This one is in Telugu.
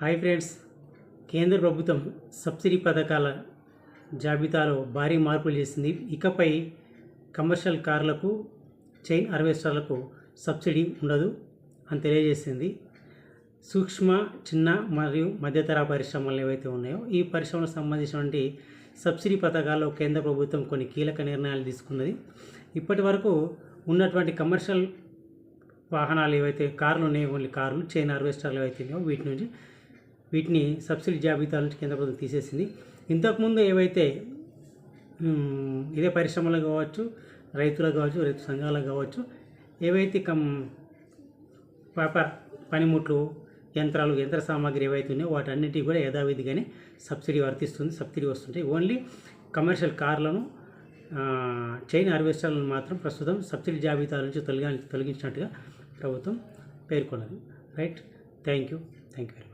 హాయ్ ఫ్రెండ్స్, కేంద్ర ప్రభుత్వం సబ్సిడీ పథకాల జాబితాలో భారీ మార్పులు చేసింది. ఇకపై కమర్షియల్ కార్లకు, చైన్ హార్వెస్టర్లకు సబ్సిడీ ఉండదు అని తెలియజేసింది. సూక్ష్మ, చిన్న మరియు మధ్యతరహా పరిశ్రమలు ఏవైతే ఉన్నాయో ఈ పరిశ్రమలకు సంబంధించినటువంటి సబ్సిడీ పథకాల్లో కేంద్ర ప్రభుత్వం కొన్ని కీలక నిర్ణయాలు తీసుకున్నది. ఇప్పటి వరకు ఉన్నటువంటి కమర్షియల్ వాహనాలు ఏవైతే కార్లు ఉన్నాయో, ఓన్లీ కార్లు, చైన్ హార్వెస్టర్లు ఏవైతే ఉన్నాయో వీటిని సబ్సిడీ జాబితా నుంచి కేంద్ర ప్రభుత్వం తీసేసింది. ఇంతకుముందు ఏవైతే ఇదే పరిశ్రమలకు కావచ్చు, రైతులకు కావచ్చు, రైతు సంఘాలకు కావచ్చు, ఏవైతే వ్యాపార పనిముట్లు, యంత్రాలు, యంత్ర సామాగ్రి ఏవైతే ఉన్నాయో వాటన్నిటికీ కూడా యథావిధిగానే సబ్సిడీ సబ్సిడీ వస్తుంటాయి. ఓన్లీ కమర్షియల్ కార్లను, చైన్ హార్వెస్టర్లను మాత్రం ప్రస్తుతం సబ్సిడీ జాబితా నుంచి తొలగించినట్టుగా ప్రభుత్వం పేర్కొన్నది. Right, thank you very much.